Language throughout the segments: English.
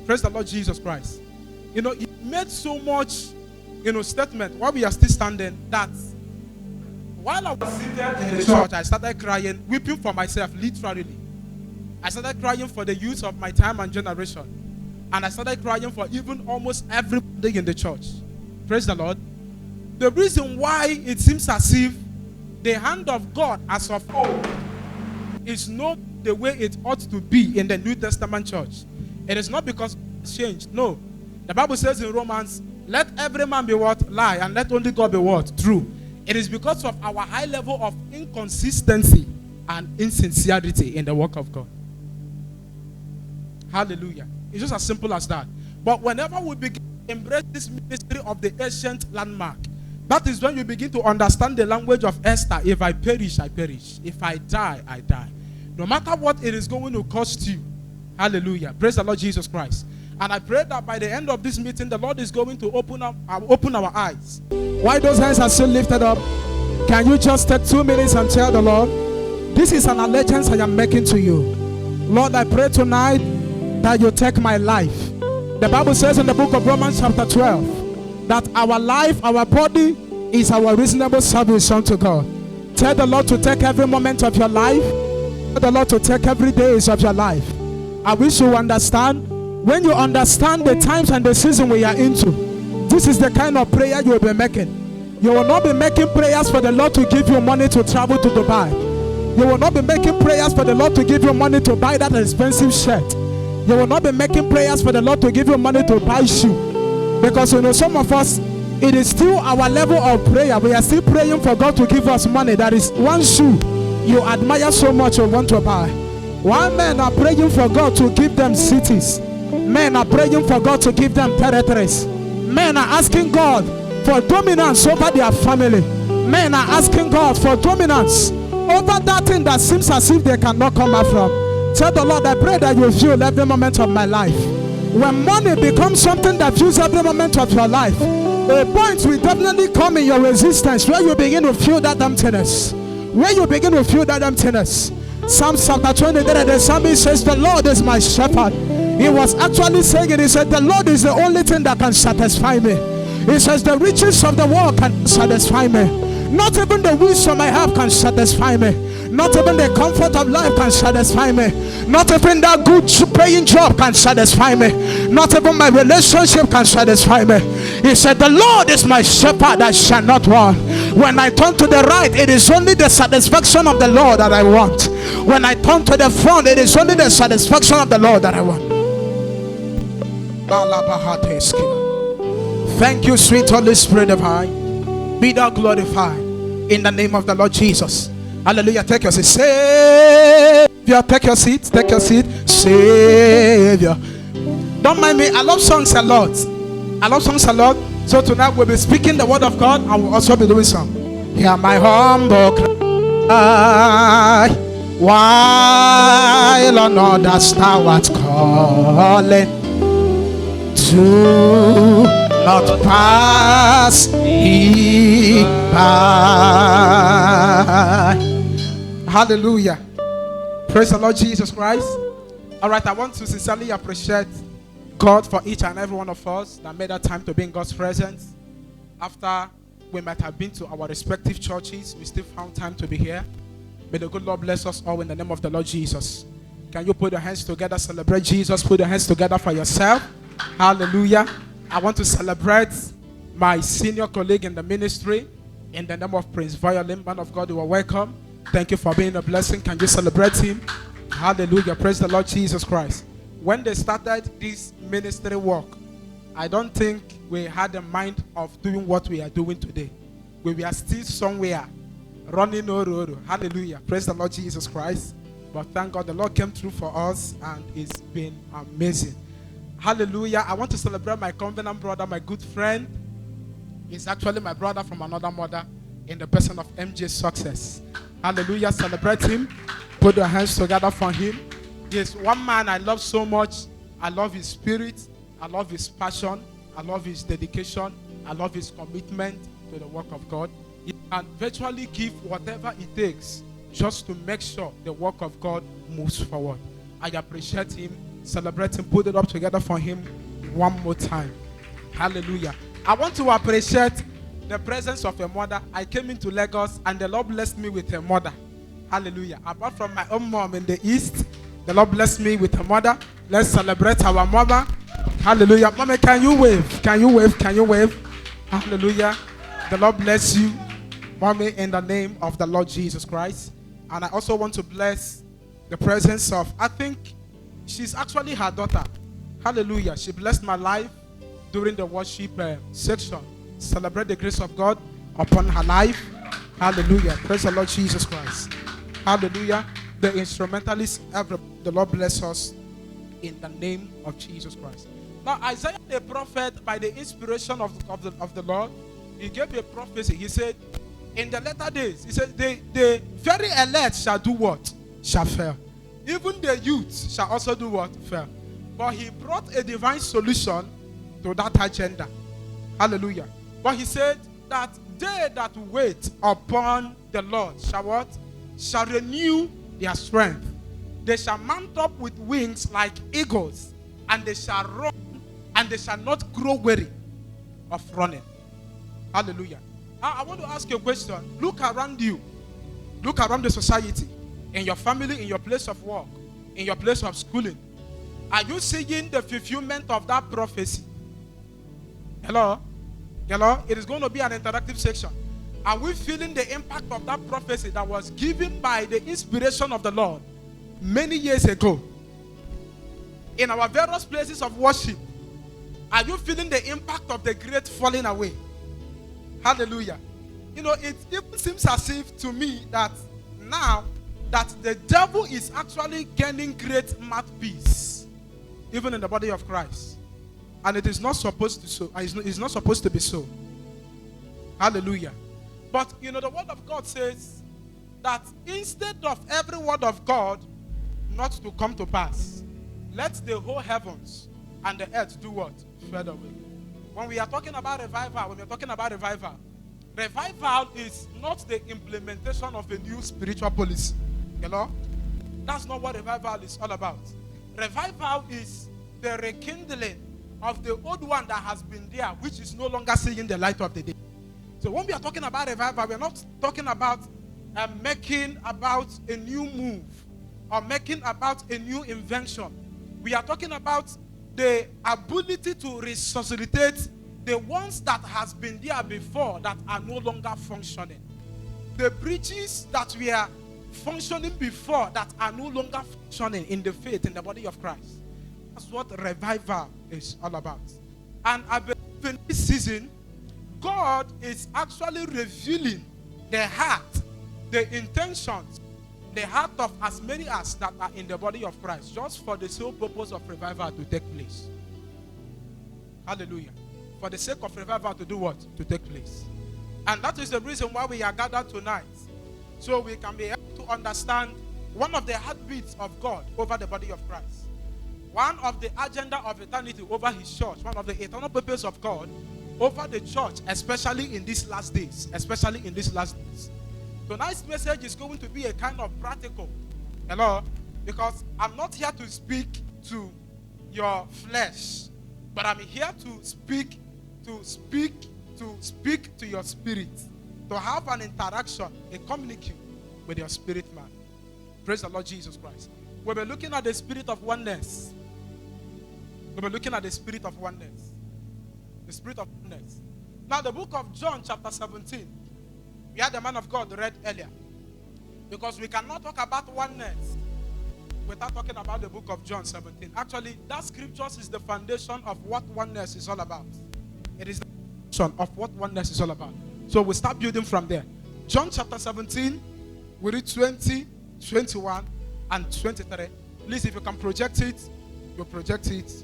Praise the Lord Jesus Christ. You know, he made so much, statement while we are still standing that while I was seated in the church, I started crying, weeping for myself, literally. I started crying for the youth of my time and generation. And I started crying for even almost everybody in the church. Praise the Lord. The reason why it seems as if the hand of God as of old is not the way it ought to be in the New Testament church. It is not because it's changed. No. The Bible says in Romans, let every man be what? Lie, and let only God be what? True. It is because of our high level of inconsistency and insincerity in the work of God. Hallelujah. It's just as simple as that. But whenever we begin to embrace this ministry of the ancient landmark, that is when you begin to understand the language of Esther. If I perish, I perish. If I die, I die. No matter what it is going to cost you. Hallelujah. Praise the Lord Jesus Christ. And I pray that by the end of this meeting, the Lord is going to open our eyes. While those hands are still lifted up, can you just take 2 minutes and tell the Lord, this is an allegiance I am making to you. Lord, I pray tonight that you take my life. The Bible says in the book of Romans chapter 12 that our life, our body is our reasonable service unto God. Tell the Lord to take every moment of your life. Tell the Lord to take every days of your life. I wish you understand. When you understand the times and the season we are into, this is the kind of prayer you will be making. You will not be making prayers for the Lord to give you money to travel to Dubai. You will not be making prayers for the Lord to give you money to buy that expensive shirt. You will not be making prayers for the Lord to give you money to buy shoe. Because some of us, it is still our level of prayer. We are still praying for God to give us money. That is one shoe you admire so much you want to buy. While men are praying for God to give them cities. Men are praying for God to give them territories. Men are asking God for dominance over their family. Men are asking God for dominance over that thing that seems as if they cannot come out from. Tell the Lord, I pray that you fuel every moment of my life. When money becomes something that fuels every moment of your life, a point will definitely come in your resistance where you begin to feel that emptiness. Where you begin to feel that emptiness. Psalm chapter 23, the psalmist says, the Lord is my shepherd. He was actually saying it. He said, the Lord is the only thing that can satisfy me. He says, the riches of the world can satisfy me. Not even the wisdom I have can satisfy me. Not even the comfort of life can satisfy me. Not even that good paying job can satisfy me. Not even my relationship can satisfy me. He said, the Lord is my shepherd, I shall not want. When I turn to the right, it is only the satisfaction of the Lord that I want. When I turn to the front, it is only the satisfaction of the Lord that I want. Thank you, sweet Holy Spirit divine. Be thou glorified in the name of the Lord Jesus. Hallelujah. Take your seat. Savior, take your seat. Take your seat. Savior. Don't mind me. I love songs a lot. I love songs a lot. So tonight we'll be speaking the word of God and we'll also be doing some. Hear my humble cry while on others thou art calling to not pass me by. Hallelujah. Praise the Lord Jesus Christ. All right, I want to sincerely appreciate God for each and every one of us that made that time to be in God's presence. After we might have been to our respective churches, we still found time to be here. May the good Lord bless us all in the name of the Lord Jesus. Can you put your hands together, celebrate Jesus? Put your hands together for yourself. Hallelujah. I want to celebrate my senior colleague in the ministry in the name of Prince Violin. Man of God, you are welcome. Thank you for being a blessing. Can you celebrate him? Hallelujah. Praise the Lord Jesus Christ. When they started this ministry work, I don't think we had a mind of doing what we are doing today. We were still somewhere running no road. Hallelujah. Praise the Lord Jesus Christ. But thank God the Lord came through for us and it's been amazing. Hallelujah. I want to celebrate my covenant brother, my good friend. He's actually my brother from another mother in the person of MJ Success. Hallelujah. Celebrate him. Put your hands together for him. He's one man I love so much. I love his spirit. I love his passion. I love his dedication. I love his commitment to the work of God. He can virtually give whatever it takes just to make sure the work of God moves forward. I appreciate him. Celebrate him. Put it up together for him one more time. Hallelujah. I want to appreciate the presence of a mother. I came into Lagos and the Lord blessed me with a mother. Hallelujah. Apart from my own mom in the east, the Lord blessed me with a mother. Let's celebrate our mother. Hallelujah. Mommy, can you wave? Can you wave? Can you wave? Hallelujah. The Lord bless you, mommy, in the name of the Lord Jesus Christ. And I also want to bless the presence of, I think she's actually her daughter. Hallelujah. She blessed my life during the worship section. Celebrate the grace of God upon her life. Hallelujah. Praise the Lord Jesus Christ. Hallelujah. The instrumentalists, the Lord bless us in the name of Jesus Christ. Now, Isaiah the prophet, by the inspiration of the Lord, he gave a prophecy. He said, in the latter days, he said, the very elect shall do what? Shall fail. Even the youth shall also do what? Fail. But he brought a divine solution to that agenda. Hallelujah. But he said that they that wait upon the Lord shall what? Shall renew their strength. They shall mount up with wings like eagles, and they shall run, and they shall not grow weary of running. Hallelujah. I want to ask you a question. Look around you. Look around the society, in your family, in your place of work, in your place of schooling. Are you seeing the fulfillment of that prophecy? Hello? Hello? It is going to be an interactive section. Are we feeling the impact of that prophecy that was given by the inspiration of the Lord many years ago? In our various places of worship, are you feeling the impact of the great falling away? Hallelujah. You know, it even seems as if to me that now that the devil is actually gaining great mouthpiece, even in the body of Christ. And it is not supposed to so. It's not supposed to be so. Hallelujah. But you know, the word of God says that instead of every word of God not to come to pass, let the whole heavens and the earth do what? Fade away. When we are talking about revival, revival is not the implementation of a new spiritual policy. You know? That's not what revival is all about. Revival is the rekindling of the old one that has been there, which is no longer seeing the light of the day. So when we are talking about revival, we are not talking about making about a new move or making about a new invention. We are talking about the ability to resuscitate the ones that has been there before that are no longer functioning. The bridges that were functioning before that are no longer functioning in the faith, in the body of Christ. That's what revival is all about. And I believe in this season, God is actually revealing the heart, the intentions, the heart of as many as that are in the body of Christ, just for the sole purpose of revival to take place. Hallelujah. For the sake of revival to do what? To take place. And that is the reason why we are gathered tonight. So we can be able to understand one of the heartbeats of God over the body of Christ. One of the agenda of eternity over his church. One of the eternal purpose of God over the church, especially in these last days. Especially in these last days. Tonight's message is going to be a kind of practical. Hello? Because I'm not here to speak to your flesh. But I'm here to speak to your spirit. To have an interaction, a communication with your spirit man. Praise the Lord Jesus Christ. We'll be looking at the spirit of oneness. We'll be looking at the spirit of oneness. The spirit of oneness. Now the book of John chapter 17. We had the man of God read earlier. Because we cannot talk about oneness without talking about the book of John 17. Actually, that scriptures is the foundation of what oneness is all about. It is the foundation of what oneness is all about. So we start building from there. John chapter 17, we read 20, 21, and 23. Please, if you can project it, you project it.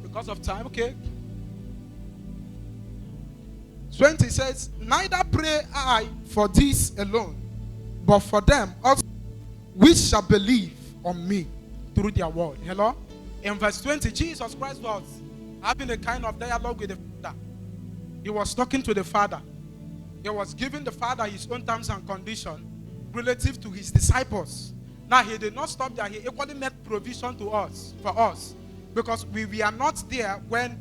Because of time, okay? 20 says, neither pray I for this alone, but for them also which shall believe on me through their word. Hello? In verse 20, Jesus Christ was having a kind of dialogue with the Father. He was talking to the Father. He was giving the Father his own terms and conditions relative to his disciples. Now, he did not stop there. He equally made provision for us. Because we were not there when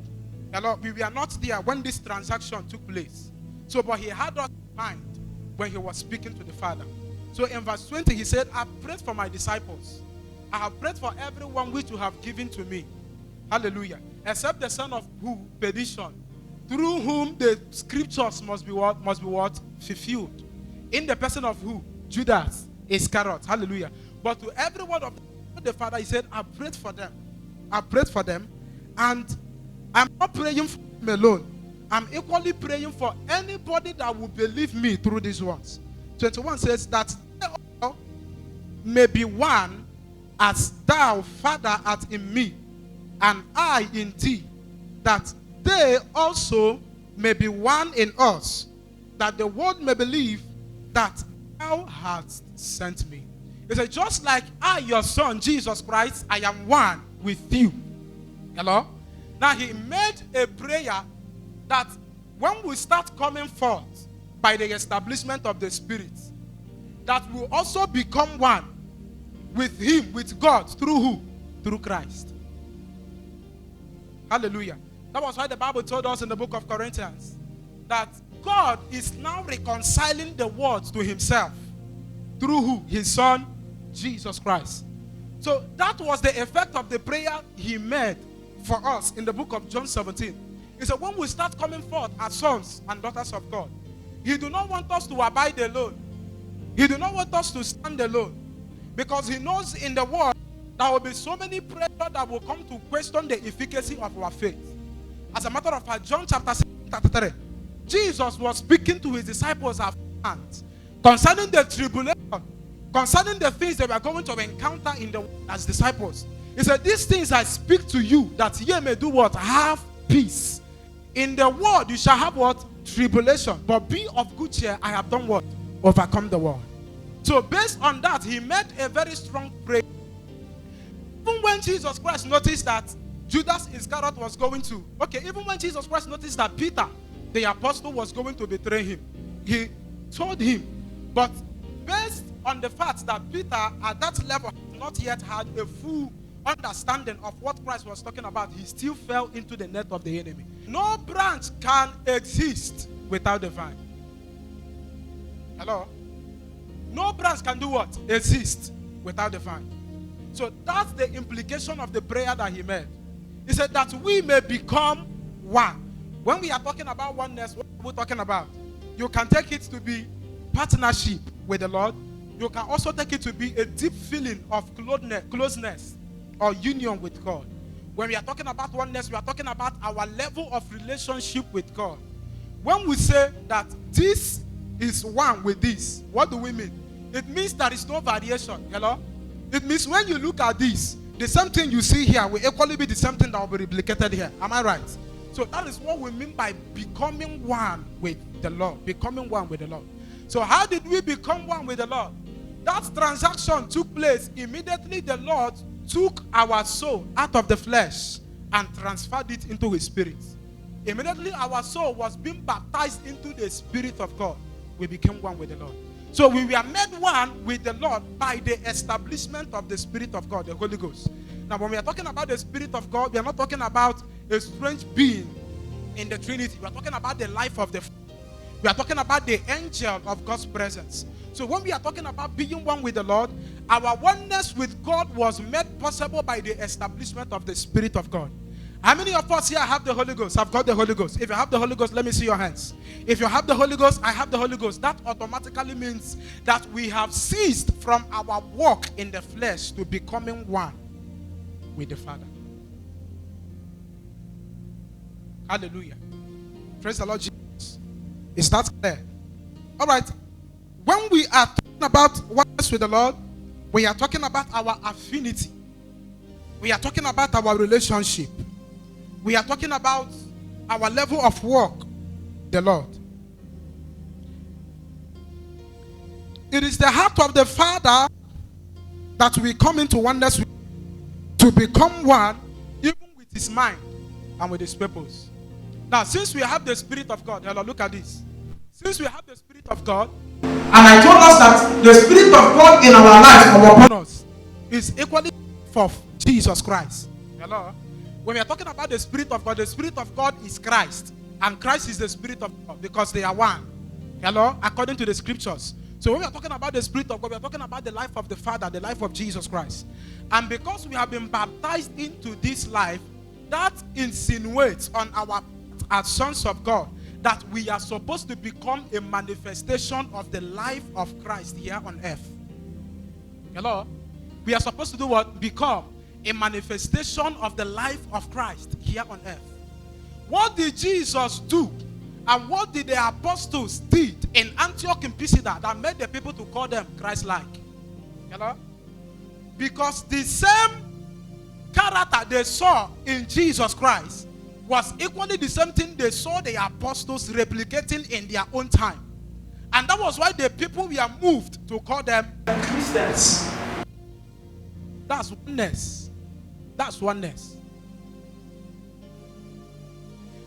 this transaction took place. So, but he had us in mind when he was speaking to the Father. So in verse 20, he said, I prayed for my disciples. I have prayed for everyone which you have given to me. Hallelujah. Except the son of who? Perdition. Through whom the scriptures must be what? Fulfilled. In the person of who? Judas Iscariot. Hallelujah. But to every one of the Father, he said, I prayed for them. I prayed for them. And I'm not praying for them alone. I'm equally praying for anybody that will believe me through these ones. 21 says that they all may be one as thou, Father, art in me, and I in thee, that they also may be one in us, that the world may believe that thou hast sent me. He said, just like I, your son, Jesus Christ, I am one with you. Hello? Now he made a prayer that when we start coming forth by the establishment of the Spirit, that will also become one with him, with God, through who? Through Christ. Hallelujah. That was why the Bible told us in the book of Corinthians that God is now reconciling the world to himself through who? His son, Jesus Christ. So that was the effect of the prayer he made for us in the book of John 17. He said, when we start coming forth as sons and daughters of God, he do not want us to abide alone. He do not want us to stand alone. Because he knows in the world there will be so many pressure that will come to question the efficacy of our faith. As a matter of fact, John chapter 33, Jesus was speaking to his disciples concerning the tribulation, concerning the things that we are going to encounter in the world as disciples. He said, these things I speak to you, that ye may do what? Have peace. In the world you shall have what? Tribulation. But be of good cheer, I have done what? Overcome the world. So based on that, he made a very strong prayer. Even when Jesus Christ noticed that Judas Iscariot was going to, even when Jesus Christ noticed that Peter, the apostle, was going to betray him, he told him. But based on the fact that Peter at that level had not yet had a full understanding of what Christ was talking about, he still fell into the net of the enemy. No branch can exist without the vine. Hello? No branch can do what? Exist without the vine. So that's the implication of the prayer that he made. He said that we may become one. When we are talking about oneness, what are we talking about? You can take it to be partnership with the Lord. You can also take it to be a deep feeling of closeness or union with God. When we are talking about oneness, we are talking about our level of relationship with God. When we say that this is one with this, what do we mean? It means there is no variation. Hello? It means when you look at this, the same thing you see here will equally be the same thing that will be replicated here. Am I right? So that is what we mean by becoming one with the Lord. Becoming one with the Lord. So how did we become one with the Lord? That transaction took place immediately. The Lord took our soul out of the flesh and transferred it into his spirit. Immediately our soul was being baptized into the Spirit of God. We became one with the Lord. So we were made one with the Lord by the establishment of the Spirit of God, the Holy Ghost. Now when we are talking about the Spirit of God, we are not talking about a strange being in the Trinity. We are talking about the life of the Father. We are talking about the angel of God's presence. So when we are talking about being one with the Lord, our oneness with God was made possible by the establishment of the Spirit of God. How many of us here have the Holy Ghost? Have got the Holy Ghost? If you have the Holy Ghost, let me see your hands. If you have the Holy Ghost, I have the Holy Ghost. That automatically means that we have ceased from our walk in the flesh to becoming one with the Father. Hallelujah. Praise the Lord Jesus. Is that clear? All right. When we are talking about oneness with the Lord, we are talking about our affinity. We are talking about our relationship. We are talking about our level of work, the Lord. It is the heart of the Father that we come into oneness with, to become one, even with his mind and with his purpose. Now, since we have the Spirit of God, hello, look at this. Since we have the Spirit of God, And I told us that the Spirit of God in our lives or upon us is equally of Jesus Christ. Hello? When we are talking about the Spirit of God is Christ. And Christ is the Spirit of God because they are one. Hello? According to the scriptures. So when we are talking about the Spirit of God, we are talking about the life of the Father, the life of Jesus Christ. And because we have been baptized into this life, that insinuates on our part as sons of God that we are supposed to become a manifestation of the life of Christ here on earth. Hello? We are supposed to do what? Become a manifestation of the life of Christ here on earth. What did Jesus do? And what did the apostles did in Antioch in Pisidia that made the people to call them Christ-like? Hello? Because the same character they saw in Jesus Christ was equally the same thing they saw the apostles replicating in their own time. And that was why the people were moved to call them Christians. That's oneness. That's oneness.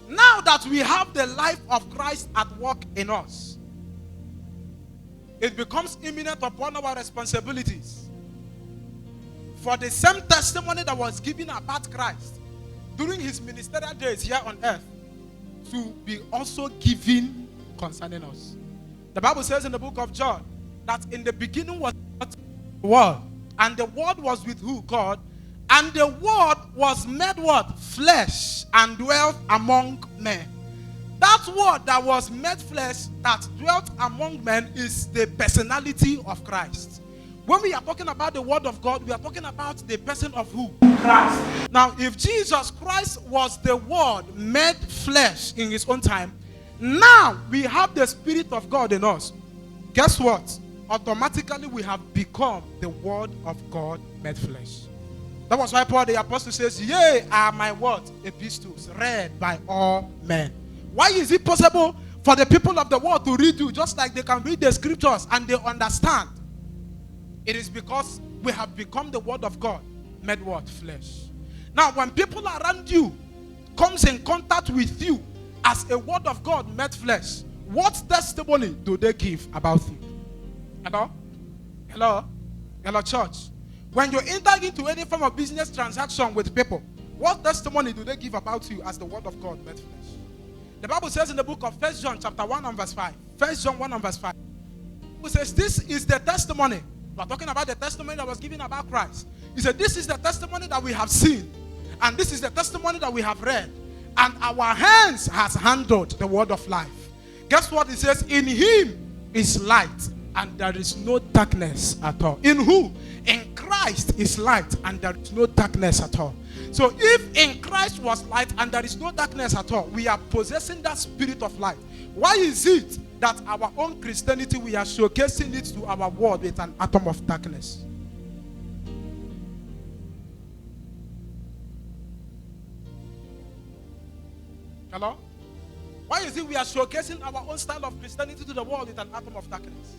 Now that we have the life of Christ at work in us, it becomes imminent upon our responsibilities for the same testimony that was given about Christ during his ministerial days here on earth to be also given concerning us. The Bible says in the book of John that in the beginning was the Word, and the Word was with who? God. And the Word was made what? Flesh, and dwelt among men. That Word that was made flesh, that dwelt among men, is the personality of Christ. When we are talking about the Word of God, we are talking about the person of who? Christ. Now, if Jesus Christ was the Word made flesh in his own time, now we have the Spirit of God in us. Guess what? Automatically we have become the Word of God made flesh. That was why Paul the Apostle says, "Yea are my words, epistles, read by all men." Why is it possible for the people of the world to read you just like they can read the scriptures and they understand? It is because we have become the Word of God made what? Flesh. Now when people around you comes in contact with you as a Word of God made flesh, what testimony do they give about you? Hello? Hello? Hello, church? When you enter into any form of business transaction with people, what testimony do they give about you as the Word of God made flesh? The Bible says in the book of 1 John chapter 1 and verse 5. 1 John 1 and verse 5. It says, this is the testimony. We are talking about the testimony that was given about Christ. He said, this is the testimony that we have seen. And this is the testimony that we have read. And our hands has handled the word of life. Guess what it says? In him is light, and there is no darkness at all. In who? In Christ is light, and there is no darkness at all. So if in Christ was light and there is no darkness at all, we are possessing that spirit of light. Why is it that our own Christianity, we are showcasing it to our world with an atom of darkness? Hello? Why is it we are showcasing our own style of Christianity to the world with an atom of darkness?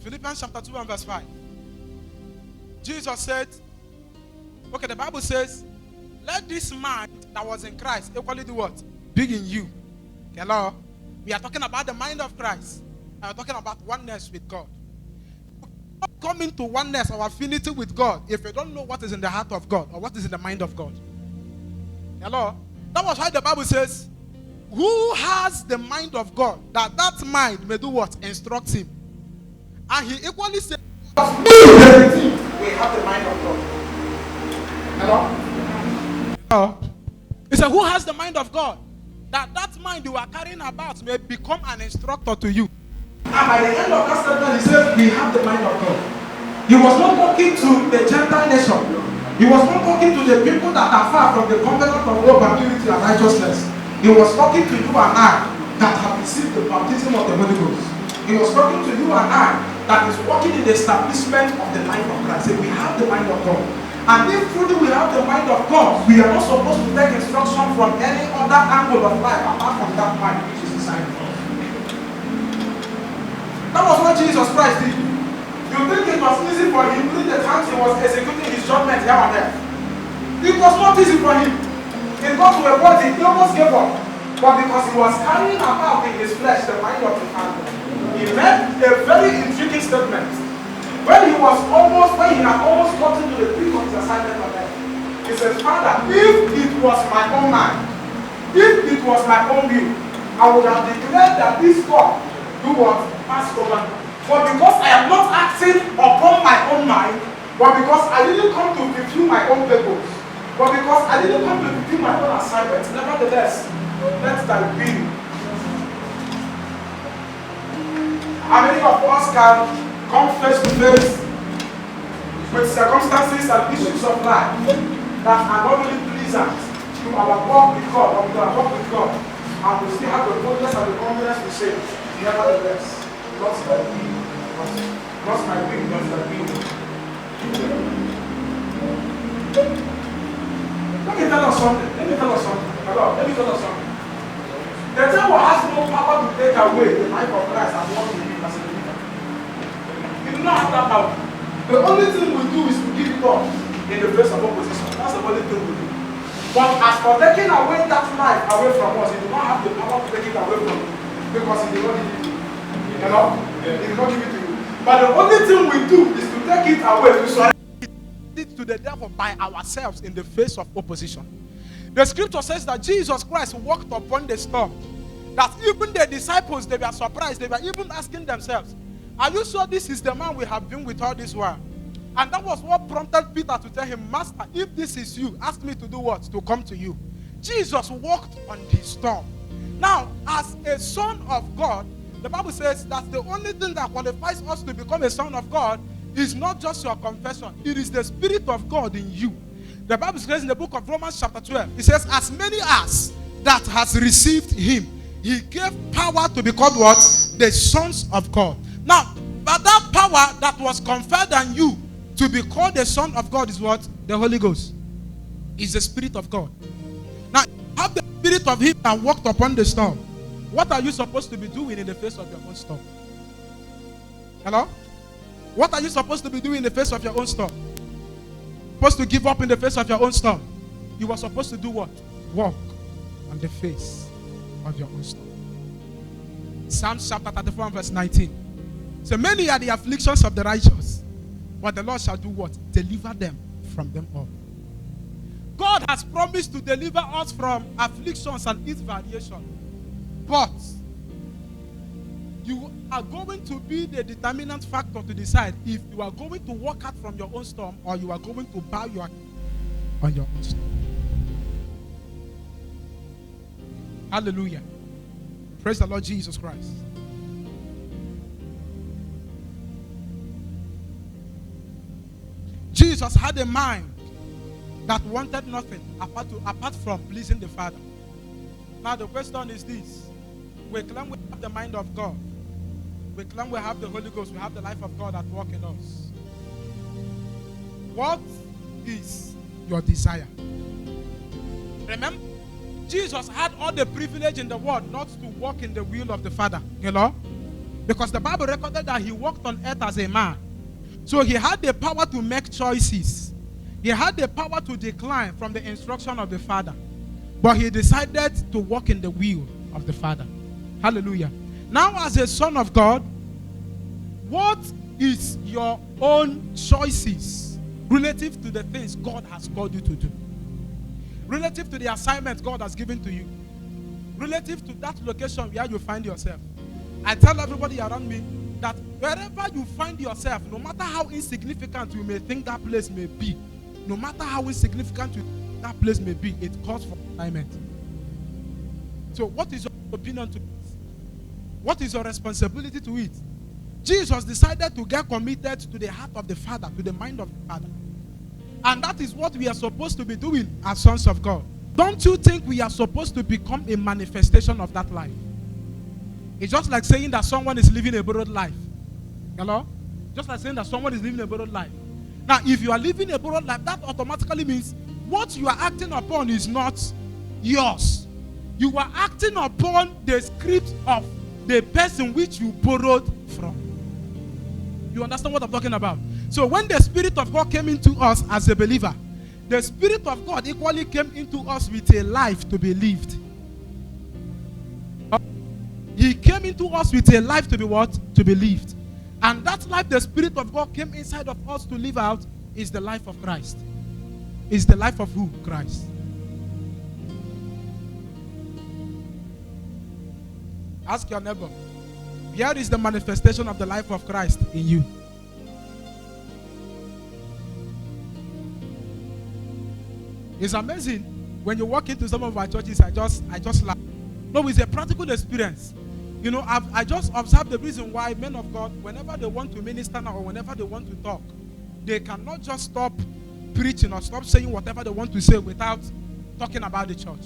Philippians chapter 2 and verse 5. Jesus said, okay, the Bible says, let this mind that was in Christ equally do what? Be in you. Hello? We are talking about the mind of Christ. And we are talking about oneness with God. Come into oneness or affinity with God if you don't know what is in the heart of God or what is in the mind of God. Hello? That was why the Bible says, who has the mind of God, that mind may do what? Instruct him. And he equally said, we have the mind of God. Hello? Hello? He said, who has the mind of God? That mind you are carrying about may become an instructor to you. And by the end of that statement, he said, we have the mind of God. He was not talking to the Gentile nation. He was not talking to the people that are far from the covenant of hope and purity and righteousness. He was talking to you and I that have received the baptism of the Holy Ghost. He was talking to you and I that is working in the establishment of the mind of Christ. So we have the mind of God. And if truly we have the mind of God, we are not supposed to take instruction from any other angle of life apart from that mind which is inside of us. That was what Jesus Christ did. You think it was easy for him during the times he was executing his judgment here and there? It was not easy for him. It got to a point he almost gave up. But because he was carrying about in his flesh the mind of the Father, he made a very intriguing statement. When he had almost gotten to the peak of his assignment on earth, he says, Father, if it was my own mind, if it was my own will, I would have declared that this cup do what? Pass over me. But because I am not acting upon my own mind, but because I didn't come to fulfill my own purpose, but because I didn't come to fulfill my own assignment, nevertheless, let thy will. How many of us can come face to face with circumstances and issues of life that are not really pleasant to our walk with God, or to our walk with God, and we still have the boldness and the confidence to say, nevertheless, not my will, not my will, not my will. Let me tell us something. Hello, let me tell us something. The devil has no power to take away the life of Christ and what we live as a believer. You do not have that power. The only thing we do is to give it up in the face of opposition. That's the only thing we do. But as for taking away that life away from us, he do not have the power to take it away from you, because he did not give it to you. You know? He did not give it to you. But the only thing we do is to take it away, to surrender it to the devil by ourselves in the face of opposition. The scripture says that Jesus Christ walked upon the storm. That even the disciples, they were surprised. They were even asking themselves, are you sure this is the man we have been with all this while? And that was what prompted Peter to tell him, Master, if this is you, ask me to do what? To come to you. Jesus walked on the storm. Now, as a son of God, the Bible says that the only thing that qualifies us to become a son of God is not just your confession. It is the Spirit of God in you. The Bible says in the book of Romans chapter 12, it says, as many as that has received him, he gave power to become what? The sons of God. Now, but that power that was conferred on you to be called the son of God is what? The Holy Ghost. Is the Spirit of God. Now, have the Spirit of him that walked upon the storm. What are you supposed to be doing in the face of your own storm? Hello? What are you supposed to be doing in the face of your own storm? Supposed to give up in the face of your own storm. You were supposed to do what? Walk on the face of your own storm. Psalms chapter 34 verse 19. So many are the afflictions of the righteous, but the Lord shall do what? Deliver them from them all. God has promised to deliver us from afflictions and its variation. But you are going to be the determinant factor to decide if you are going to walk out from your own storm or you are going to bow your on your own storm. Hallelujah. Praise the Lord Jesus Christ. Jesus had a mind that wanted nothing apart from pleasing the Father. Now the question is this. We claim we have the mind of God. We claim we have the Holy Ghost. We have the life of God at work in us. What is your desire? Remember, Jesus had all the privilege in the world not to walk in the will of the Father. You know? Because the Bible recorded that he walked on earth as a man. So he had the power to make choices. He had the power to decline from the instruction of the Father. But he decided to walk in the will of the Father. Hallelujah. Now as a son of God, what is your own choices relative to the things God has called you to do? Relative to the assignment God has given to you? Relative to that location where you find yourself? I tell everybody around me that wherever you find yourself, no matter how insignificant you may think that place may be, no matter how insignificant that place may be, it calls for assignment. So what is your opinion to it? What is your responsibility to it? Jesus decided to get committed to the heart of the Father, to the mind of the Father. And that is what we are supposed to be doing as sons of God. Don't you think we are supposed to become a manifestation of that life? It's just like saying that someone is living a borrowed life. Hello? Just like saying that someone is living a borrowed life. Now, if you are living a borrowed life, that automatically means what you are acting upon is not yours. You are acting upon the script of the person which you borrowed from. You understand what I'm talking about? So when the Spirit of God came into us as a believer, The Spirit of God equally came into us with a life to be lived. He came into us with a life to be what? To be lived. And that life the Spirit of God came inside of us to live out is the life of Christ. Is the life of who? Christ. Ask your neighbor, where is the manifestation of the life of Christ in you? It's amazing when you walk into some of our churches. I just laugh. No, it's a practical experience. You know, I just observed the reason why men of God, whenever they want to minister now or whenever they want to talk, they cannot just stop preaching or stop saying whatever they want to say without talking about the church.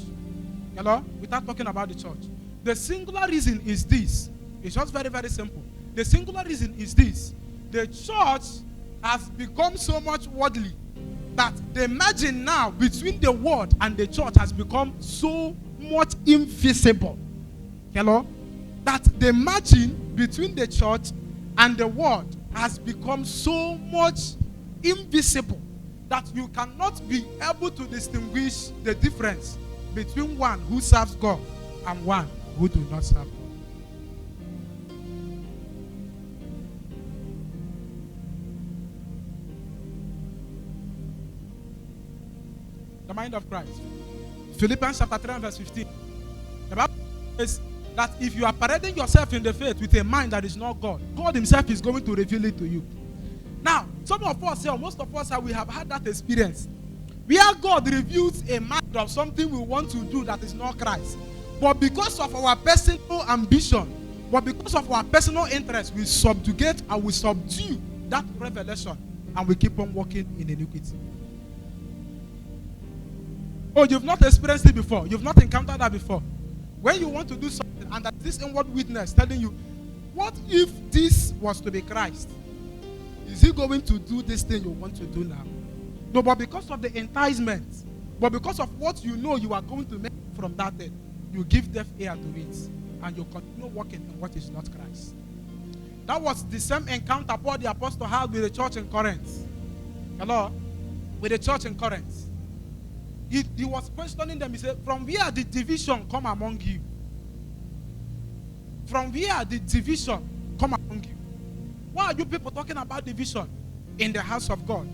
Hello? Without talking about the church. The singular reason is this. It's just very, very simple. The singular reason is this. The church has become so much worldly that the margin now between the world and the church has become so much invisible. Hello? That the margin between the church and the world has become so much invisible that you cannot be able to distinguish the difference between one who serves God and one who do not serve God. The mind of Christ. Philippians chapter 3 and verse 15. The Bible says that if you are parading yourself in the faith with a mind that is not God, God himself is going to reveal it to you. Now, some of us here, most of us here, we have had that experience where God reveals a mind of something we want to do that is not Christ. But because of our personal ambition, but because of our personal interest, we subjugate and we subdue that revelation and we keep on walking in iniquity. Oh, you've not experienced it before. You've not encountered that before. When you want to do something and that this inward witness telling you, what if this was to be Christ? Is he going to do this thing you want to do now? No, but because of the enticement, but because of what you know you are going to make from that thing, you give deaf ear to it and you continue walking in what is not Christ. That was the same encounter Paul the Apostle had with the church in Corinth. Hello? With the church in Corinth. He was questioning them. He said, from where did division come among you? From where did division come among you? Why are you people talking about division in the house of God?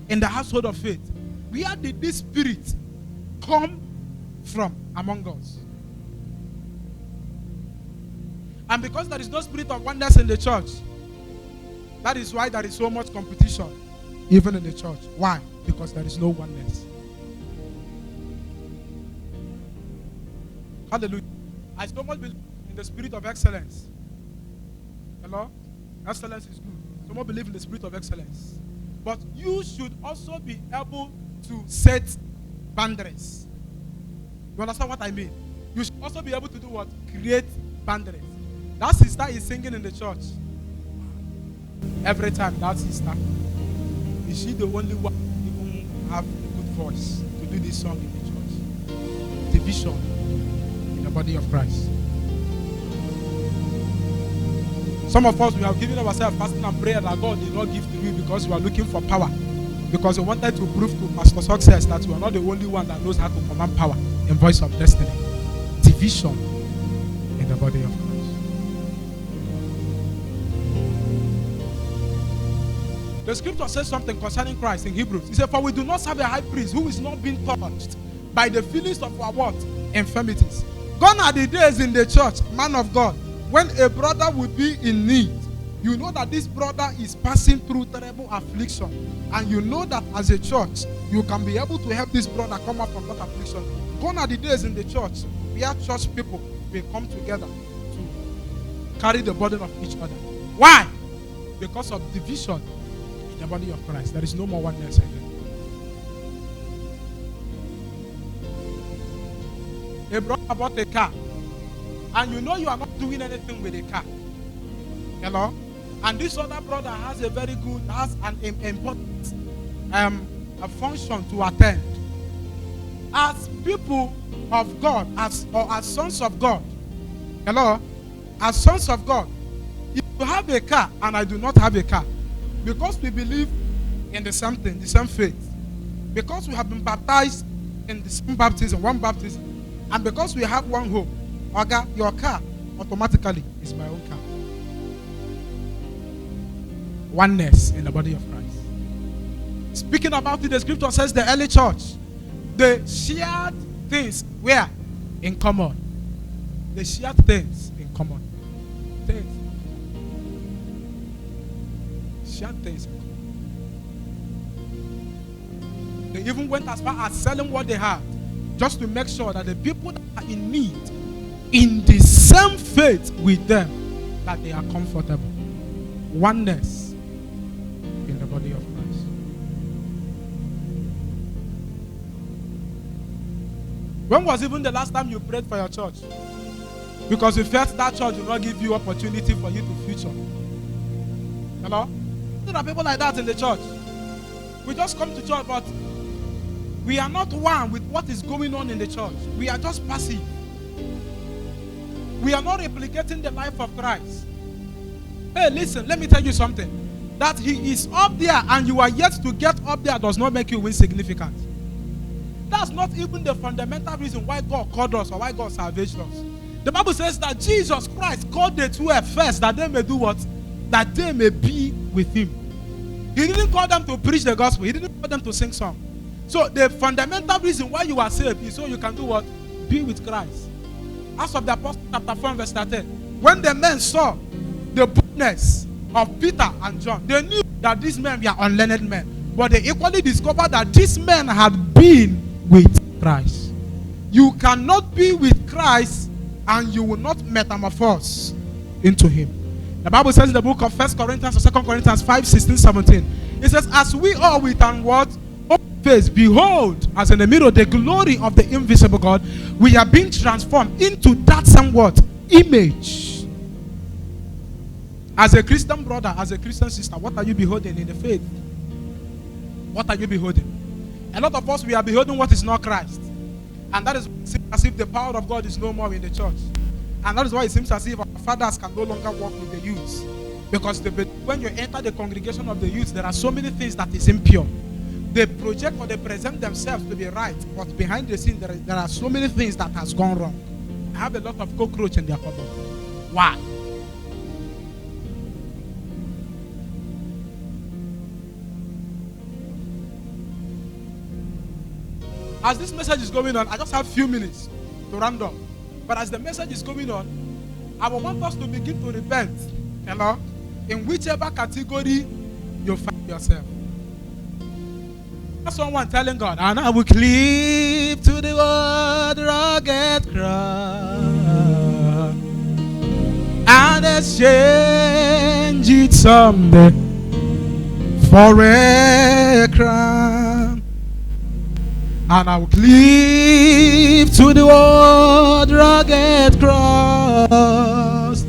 In the household of faith? Where did this spirit come from among us? And because there is no spirit of oneness in the church, that is why there is so much competition even in the church. Why? Because there is no oneness. Hallelujah. I so much believe in the spirit of excellence. Hello? Excellence is good. So much believe in the spirit of excellence. But you should also be able to set boundaries. You understand what I mean? You should also be able to do what? Create boundaries. That sister is singing in the church. Every time that sister, is she the only one who even have a good voice to do this song in the church? Division in the body of Christ. Some of us, we have given ourselves fasting and prayer that God did not give to you because you are looking for power. Because you wanted to prove to Pastor Success that you are not the only one that knows how to command power in voice of destiny. Division in the body of Christ. The scripture says something concerning Christ in Hebrews. It said, for we do not serve a high priest who is not being touched by the feelings of our what? Infirmities. Gone are the days in the church, man of God, when a brother will be in need. You know that this brother is passing through terrible affliction. And you know that as a church, you can be able to help this brother come out from that affliction. Gone are the days in the church where church people will come together to carry the burden of each other. Why? Because of division in the body of Christ. There is no more oneness again. A brother bought a car, and you know you are not doing anything with the car. Hello? And this other brother has an important a function to attend. As people of God, as sons of God, hello? As sons of God, if you have a car and I do not have a car, because we believe in the same thing, the same faith, Because we have been baptized in the same baptism, one baptism, and because we have one hope, Oga, your car automatically is my own car. Oneness in the body of Christ. Speaking about it, the scripture says the early church, they shared things where? In common. They shared things in common. Things. Shared things in common. They even went as far as selling what they had, just to make sure that the people that are in need, in the same faith with them, that they are comfortable. Oneness in the body of Christ. When was even the last time you prayed for your church? Because you felt that church will not give you opportunity for you to future. Hello? There are people like that in the church. We just come to church, but we are not one with what is going on in the church. We are just passive. We are not replicating the life of Christ. Hey, listen, let me tell you something. That he is up there and you are yet to get up there does not make you insignificant. That's not even the fundamental reason why God called us or why God salvaged us. The Bible says that Jesus Christ called the 12 first, that they may do what? That they may be with him. He didn't call them to preach the gospel. He didn't call them to sing songs. So the fundamental reason why you are saved is so you can do what? Be with Christ. Acts of the Apostles chapter 4 verse 13. When the men saw the boldness of Peter and John, they knew that these men were unlearned men. But they equally discovered that these men had been with Christ. You cannot be with Christ and you will not metamorphose into him. The Bible says in the book of 1 Corinthians or 2 Corinthians 5:16-17, it says, as we all with an what? Open face behold as in a mirror the glory of the invisible God, we are being transformed into that same what? Image. As a Christian brother, as a Christian sister, what are you beholding in the faith? What are you beholding? A lot of us, we are beholding what is not Christ. And that is as if the power of God is no more in the church. And that is why it seems as if our fathers can no longer walk with the youth. Because when you enter the congregation of the youth, there are so many things that is impure. They project or they present themselves to be right, but behind the scene, there are so many things that has gone wrong. I have a lot of cockroach in their cupboard. Why? As this message is going on, I just have a few minutes to round up. But as the message is going on, I want us to begin to repent, hello, in whichever category you find yourself. That's someone telling God, and I will cleave to the word rugged cross and exchange it someday for a crown. And I will cleave to the word rugged cross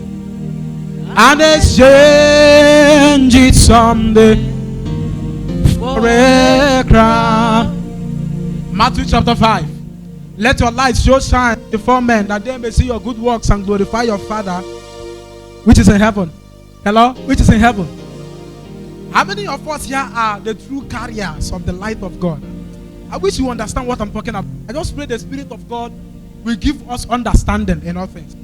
and exchange it someday for a crown. Matthew chapter 5. Let your light so shine before men that they may see your good works and glorify your Father which is in heaven. Hello? Which is in heaven. How many of us here are the true carriers of the light of God? I wish you understand what I'm talking about. I just pray the Spirit of God will give us understanding in all things.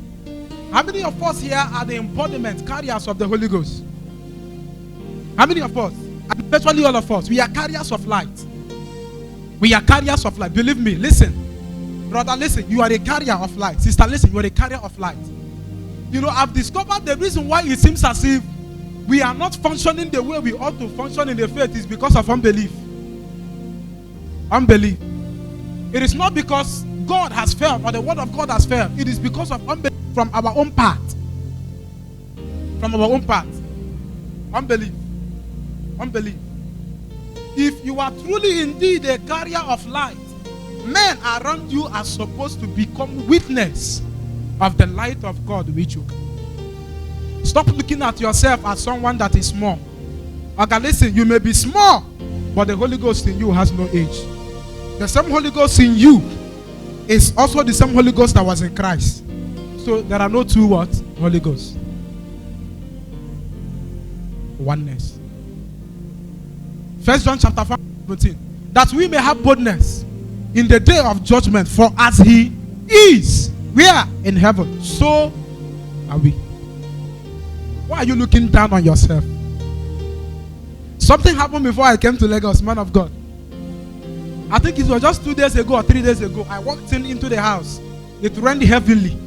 How many of us here are the embodiment, carriers of the Holy Ghost? How many of us? And virtually all of us. We are carriers of light. We are carriers of light. Believe me. Listen. Brother, listen. You are a carrier of light. Sister, listen. You are a carrier of light. You know, I've discovered the reason why it seems as if we are not functioning the way we ought to function in the faith is because of unbelief. Unbelief. It is not because God has failed or the word of God has failed. It is because of unbelief from our own part. From our own part. Unbelief. Unbelief. If you are truly indeed a carrier of light, men around you are supposed to become witness of the light of God which you carry. Stop looking at yourself as someone that is small. Okay, listen, you may be small, but the Holy Ghost in you has no age. The same Holy Ghost in you is also the same Holy Ghost that was in Christ. So there are no two what? Holy Ghosts. Oneness. 1 John chapter 5, 17. that we may have boldness in the day of judgment. For as he is, we are in heaven, so are we. Why are you looking down on yourself? Something happened before I came to Lagos, man of God. I think it was just 2 days ago or 3 days ago. I walked into the house. It rained heavily.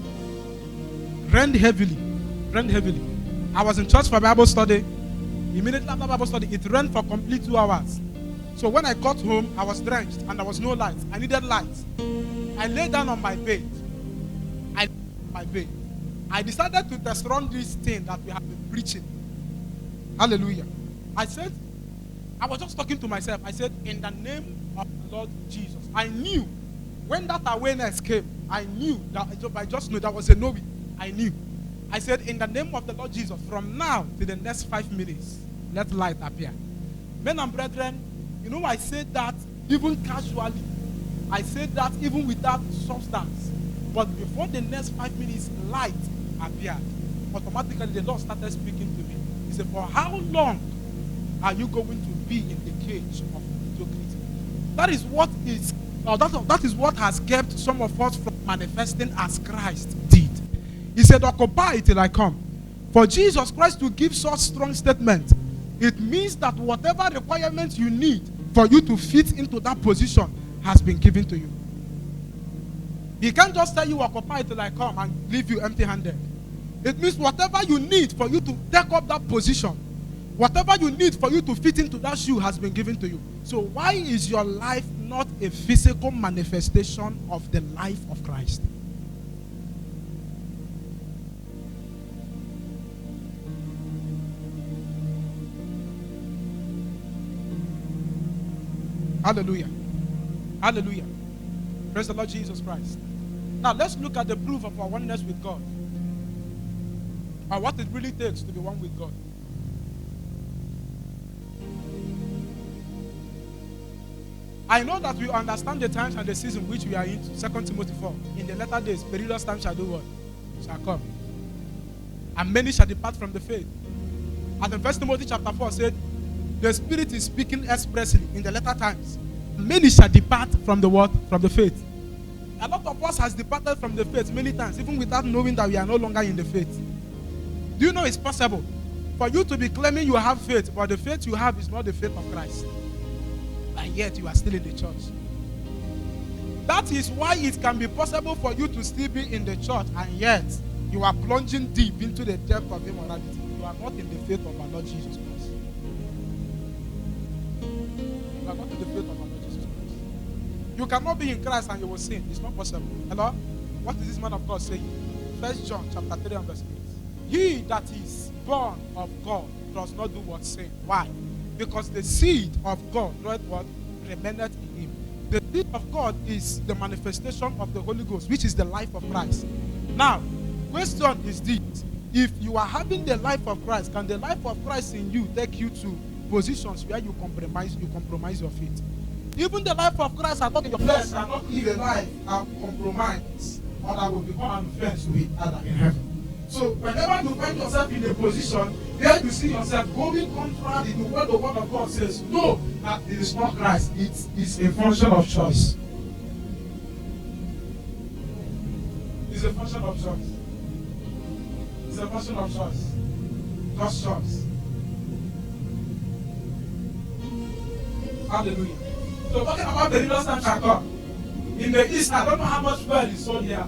Rained heavily. Rained heavily. I was in church for Bible study. Immediately after Bible study, it rained for complete 2 hours. So when I got home, I was drenched and there was no light. I needed light. I lay down on my bed. I decided to test run this thing that we have been preaching. Hallelujah. I was just talking to myself. I said, in the name of the Lord Jesus. I knew when that awareness came, I knew that I just knew that was a knowing. I knew. I said, in the name of the Lord Jesus, from now to the next 5 minutes, let light appear. Men and brethren, you know, I said that even casually. I said that even without substance. But before the next 5 minutes, light appeared. Automatically, the Lord started speaking to me. He said, for how long are you going to be in the cage of mediocrity? That is what has kept some of us from manifesting as Christ did. He said, occupy till I come. For Jesus Christ to give such strong statement, it means that whatever requirements you need for you to fit into that position has been given to you. He can't just tell you, occupy till I come, and leave you empty-handed. It means whatever you need for you to take up that position, whatever you need for you to fit into that shoe has been given to you. So why is your life not a physical manifestation of the life of Christ? Hallelujah. Hallelujah. Praise the Lord Jesus Christ. Now let's look at the proof of our oneness with God, or what it really takes to be one with God. I know that we understand the times and the season which we are in. 2 Timothy 4. In the latter days, perilous times shall do what? Shall come. And many shall depart from the faith. And in 1 Timothy chapter 4 said, the Spirit is speaking expressly in the latter times. Many shall depart from the what? From the faith. A lot of us has departed from the faith many times, even without knowing that we are no longer in the faith. Do you know it's possible for you to be claiming you have faith, but the faith you have is not the faith of Christ, and yet you are still in the church? That is why it can be possible for you to still be in the church, and yet you are plunging deep into the depth of immorality. You are not in the faith of our Lord Jesus Christ. You are not in the faith of our Lord Jesus Christ. You cannot be in Christ and you will sin. It's not possible. Hello? What is this man of God saying? 1 John chapter 3 and verse 8. He that is born of God does not do what sin. Why? Because the seed of God, right, what remaineth in him. The seed of God is the manifestation of the Holy Ghost, which is the life of Christ. Now, question is this: if you are having the life of Christ, can the life of Christ in you take you to positions where you compromise your faith? Even the life of Christ, I thought your flesh cannot live a life and compromise, or that will become an offense to it other in heaven. So whenever you find yourself in a position where you see yourself going contrary to what the word of God says, know that it is not Christ, it is a function of choice. It's a function of choice. It's a function of choice. Just choice. Hallelujah. So talking about the perilous time shall come. In the East, I don't know how much fuel is sold here,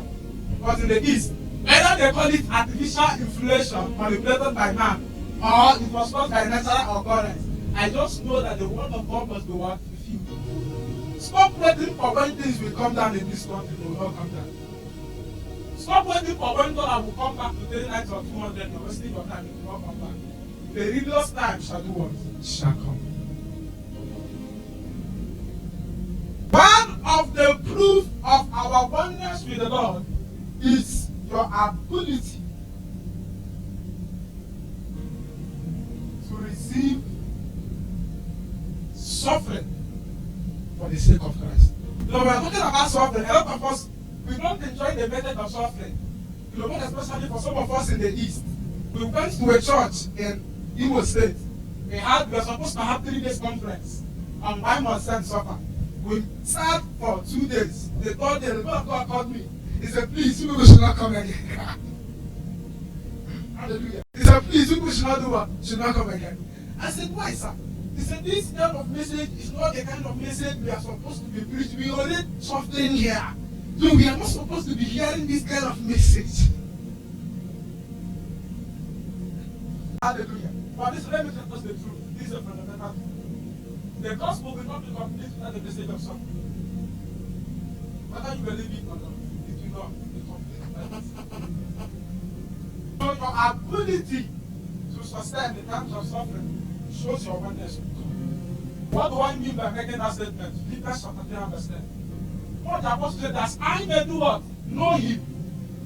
but in the East, either they call it artificial inflation manipulated by man, or it was caused by natural occurrence. I just know that the word of God must be what? Fulfilled. Stop waiting for when things will come down in this country. They will not come down. Stop waiting for when God will come back to 3 nights or 200. You're wasting your time. It will not come back. The perilous time shall do what? Shall come. One of the proof of our oneness with the Lord is your ability to receive suffering for the sake of Christ. You know, we are talking about suffering. A lot of us, we don't enjoy the method of suffering. You know, especially for some of us in the East. We went to a church in Imo State. We were supposed to have 3 days conference. on why must son suffer. We sat for 2 days. The third day, the God called me. He said, please, you people should not come again. Hallelujah. He said, please, you people should not do what? Should not come again. I said, why, sir? He said, this kind of message is not the kind of message we are supposed to be preaching. We already something here. So we are not supposed to be hearing this kind of message. Hallelujah. But this, let me tell us the truth. This is a fundamental truth. The gospel will not be complete without the message of suffering. Whether you believe it or not, it will not be complete. So your ability to sustain the times of suffering shows your oneness with God. What do I mean by making that statement? Philippians chapter 3 understand. What the apostle said, that I may do what? Know him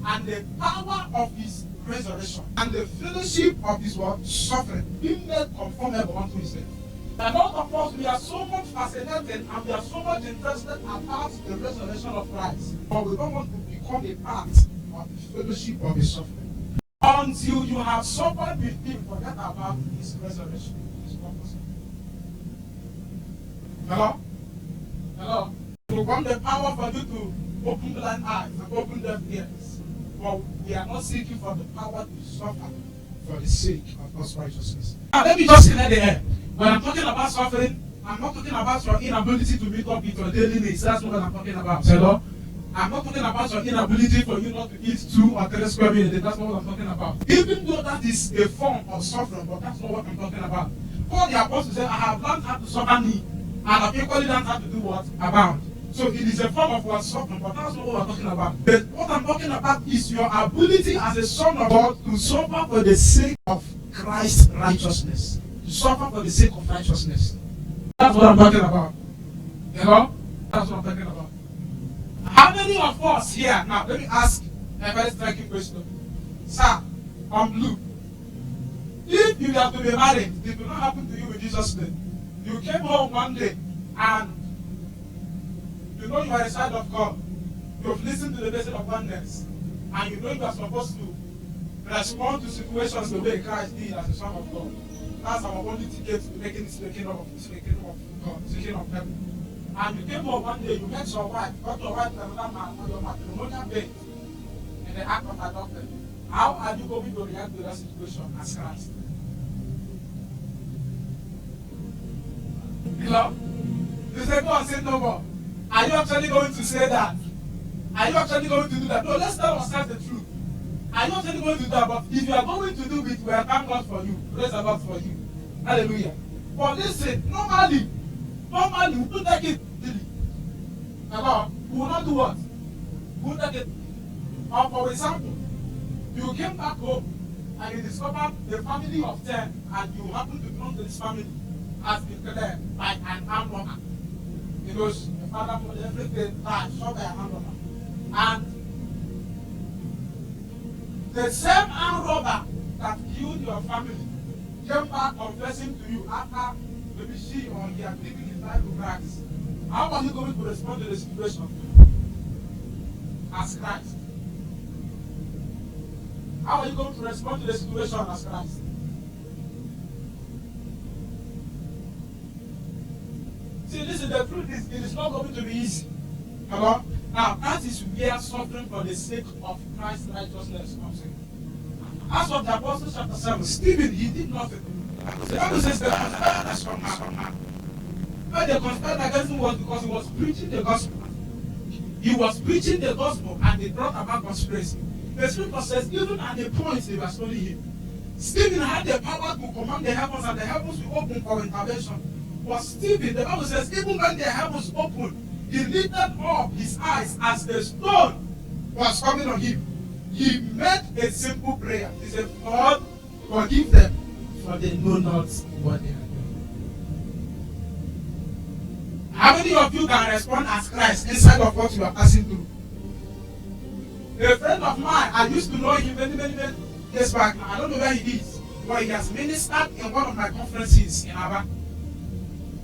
and the power of his resurrection and the fellowship of his what? Suffering, being made conformable unto his death. And all of us, we are so much fascinated and we are so much interested about the resurrection of Christ. But we don't want to become a part of the fellowship of his suffering. Until you have suffered with him, forget about his resurrection, his purpose. Hello? Hello? We want the power for you to open blind eyes and open deaf ears. But we are not seeking for the power to suffer for the sake of God's righteousness. Now let me just clear the air. When I'm talking about suffering, I'm not talking about your inability to meet up with your daily needs. That's not what I'm talking about. Hello? I'm not talking about your inability for you not to eat 2 or 3 square meals a day. That's not what I'm talking about. Even though that is a form of suffering, but that's not what I'm talking about. Paul the apostle said, I have learned how to suffer me, and I've equally learned how to do what? Abound. So it is a form of what suffering, but that's not what we're talking about. But what I'm talking about is your ability as a son of God to suffer for the sake of Christ's righteousness. To suffer for the sake of righteousness. That's what I'm talking about. You know? That's what I'm talking about. How many of us here, now let me ask a very striking question. Sir, on blue. If you have to be married, it will not happen to you in Jesus' name. You came home one day and you know you are a child of God. You've listened to the message of oneness. And you know you are supposed to respond to situations the way Christ did as a son of God. That's our only ticket to making it to the kingdom of God, the kingdom of heaven. And you came home one day, you met your wife, got your wife to another man on your matrimonial bed in the act of adoption. How are you going to react to that situation as Christ? Hello? You say, go and say no more. Are you actually going to say that? Are you actually going to do that? No, let's tell ourselves the truth. Are you actually going to do that? But if you are going to do it, we are thank God for you. Praise the Lord for you. Hallelujah. But listen, normally, we don't take it daily. Hello? We will not do what? We will take it. For example, you came back home and you discovered the family of 10 and you happen to belong to this family has been killed by an armed robber. You know, the father put everything died, shot by an armed robber. And the same armed robber that killed your family came back confessing to you after maybe she or he had given his life to Christ. How are you going to respond to the situation as Christ? How are you going to respond to the situation as Christ? See, listen, the truth is, it is not going to be easy. Hello? Now, that is where suffering for the sake of Christ's righteousness comes in. As of the Apostles chapter 7, Stephen, he did nothing. The Bible says they conspired against him. Why they conspired against him was because he was preaching the gospel. He was preaching the gospel and they brought about conspiracy. The scripture says, even at the point they were stoning him, Stephen had the power to command the heavens and the heavens will open for intervention. But Stephen, the Bible says, even when the heavens opened, he lifted up his eyes as the stone was coming on him. He made a simple prayer. He said, God, forgive them, for they know not what they are doing. How many of you can respond as Christ inside of what you are passing through? A friend of mine, I used to know him many years back. I don't know where he is, but he has ministered in one of my conferences in Aba.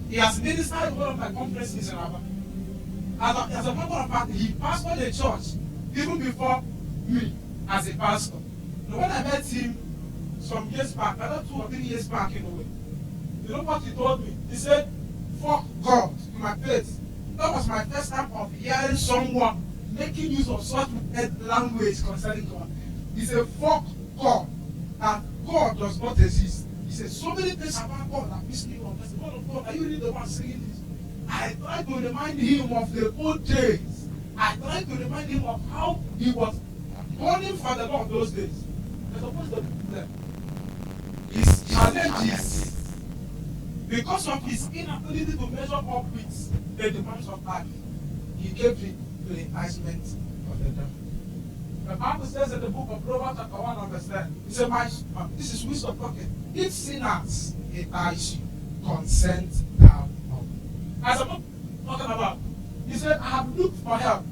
He has ministered in one of my conferences in Aba. As a matter of fact, he pastored a church even before me as a pastor. And when I met him some years back, either 2 or 3 years back in a way, you know what he told me? He said, fuck God to my face. That was my first time of hearing someone making use of such language concerning God. He said, fuck God. That God does not exist. He said, so many things about God that piss me off. I said, God of God, are you really the one saying this? I tried to remind him of the old days. I tried to remind him of how he was burning for the Lord those days. I suppose the problem. His challenges, because of his inability to measure up with the demands of life, he gave in to the enticement of the devil. The Bible says in the book of Proverbs chapter 1 verse 10, it says, this is wisdom talking. If sinners entice you, consent thou not. As I'm talking about, he said, I have looked for help.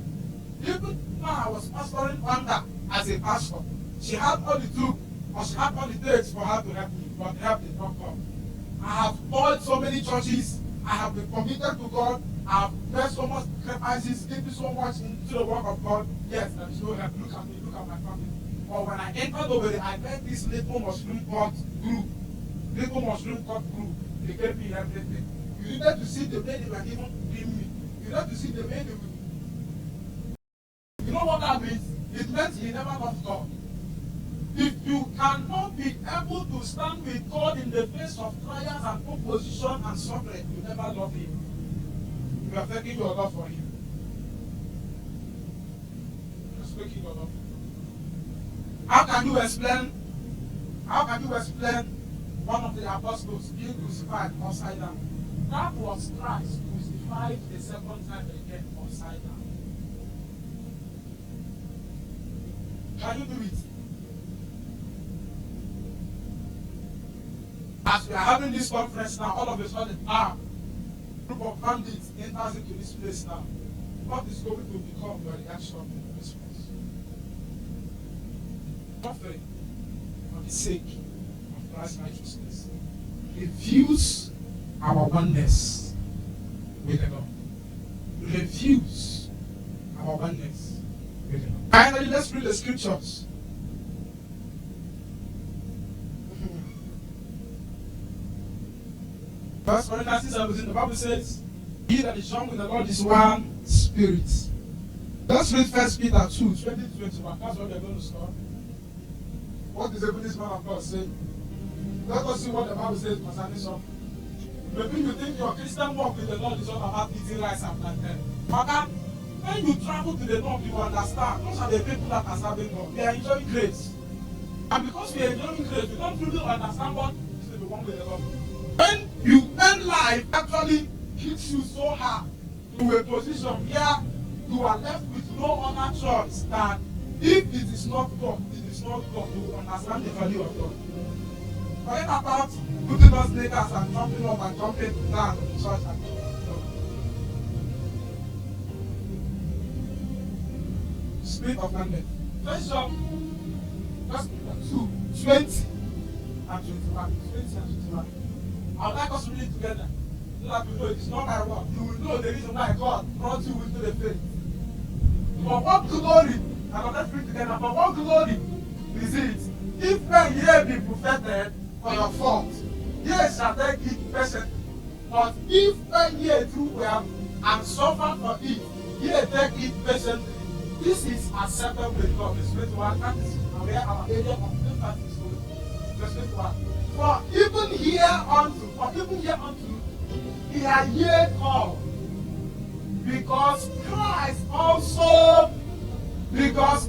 Even when I was pastoring under as a pastor, she had all the tools, or she had all the takes for her to help me, but help did not come. I have toiled so many churches, I have been committed to God, I have made so much sacrifices, given so much into the work of God. Yes, there is no help. Look at me, look at my family. But when I entered over there, I met this little mushroom cut group. Little mushroom cut group. They gave me everything. You needed to see the way they were even giving me. You needed to see the way they were. You know what that means? It means he never loved God. If you cannot be able to stand with God in the face of trials and opposition and suffering, you never love him. You are taking your love for him. You are speaking your love. How can you explain one of the apostles being crucified upside down? That was Christ crucified the second time again upside down. Can you do it? As we are having this conference now, all of a sudden, group of bandits enters into this place now. What is going to become your reaction in this place? Suffering for the sake of Christ's righteousness reveals our oneness with the Lord. Reveals our oneness with the Lord. Finally, let's read the scriptures. First Corinthians 17, the Bible says, he that is joined with the Lord is one spirit. Let's read 1 Peter 2, 20-21. That's what we are going to start. What is the this man of God saying? Let us see what the Bible says concerning something. Maybe you think your Christian walk with the Lord is all about eating rice and plantain. But when you travel to the north, you understand. Those are the people that are serving God. They are enjoying grace. And because we are enjoying grace, we don't really understand what is to be one with the Lord. When life actually hits you so hard to a position where you are left with no other choice than if it is not God, it is not God, you will understand the value of God. Forget about putting on sneakers and jumping up and jumping down in church and Spirit of kindness. First Peter 2, 20 and 21. 20 and 21. I would like us to read it together. So that you know it is not my word. You will know the reason why God brought you into the faith. For what glory, and let's read together, for what glory is it, if when ye be buffeted for your fault, ye shall take it patiently. But if when ye do well and suffer for it, ye take it patiently, this is acceptable with God. Verse 21, that is where our area of emphasis is going. Verse 21. For even hereunto, he are yet called, because Christ also leaving us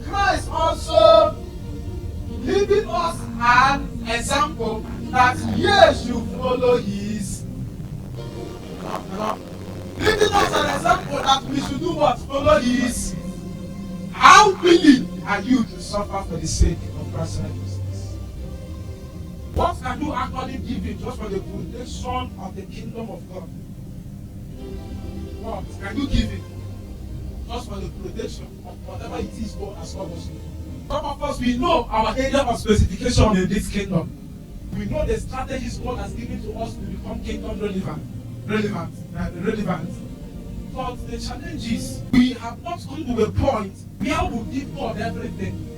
an example that ye should follow his. Leaving us an example that we should do what? Follow his. How willing are you to suffer for the sake of Christ's righteousness? What can you actually give him just for the protection of the kingdom of God? What can you give him just for the protection of whatever it is God has called us to do? Some of us, we know our area of specification in this kingdom. We know the strategies God has given to us to become kingdom relevant. But the challenge is, we have not come to a point where we give God everything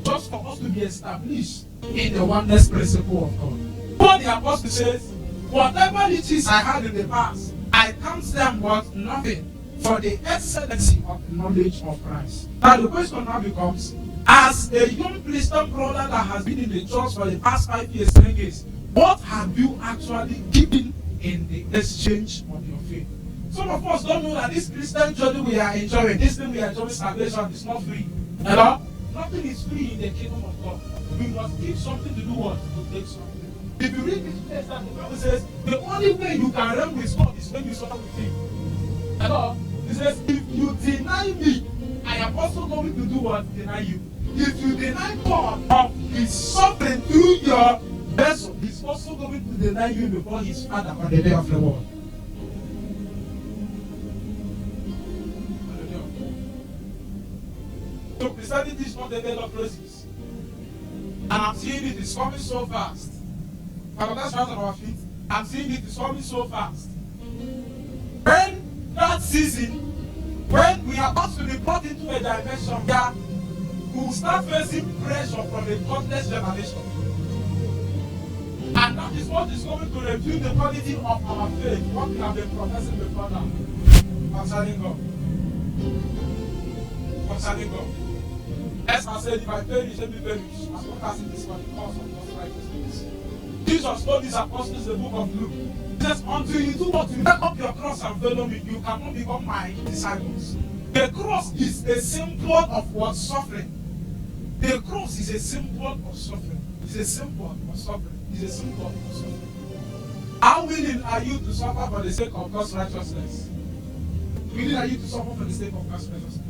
just for us to be established in the oneness principle of God. What the apostle says, whatever it is I had in the past, I counts them what? Nothing, for the excellency of the knowledge of Christ. Now the question now becomes, as a young Christian brother that has been in the church for the past 5 years, 10 years, what have you actually given in the exchange of your faith? Some of us don't know that this Christian journey we are enjoying, this thing we are enjoying, salvation, is not free. Hello? Nothing is free in the kingdom of God. We must give something to do what? To take something. If you read this place, that the Bible says, the only way you can reign with God is when you suffer with Him. Hello? It says, if you deny me, I am also going to do what? Deny you. If you deny God of His suffering through your vessel, He's also going to deny you before His Father on the day of the Lord. So Christianity is not the bed of roses. And I'm seeing it is coming so fast. But that's right on our feet. I'm seeing it is coming so fast. When that season, when we are about to report into a dimension that we will start facing pressure from a godless generation. And that is what is going to review the quality of our faith, what we have been professing before now. Concerning God. Concerning God. Esther said, if I perish, let me perish. As long as it is for the cause of God's righteousness. Jesus told his apostles in the book of Luke. He says, until you do what? You take up your cross and follow me, you cannot become my disciples. The cross is a symbol of what? Suffering. The cross is a symbol of suffering. It's a symbol of suffering. It's a symbol of suffering. How willing are you to suffer for the sake of God's righteousness? Willing are you to suffer for the sake of God's righteousness?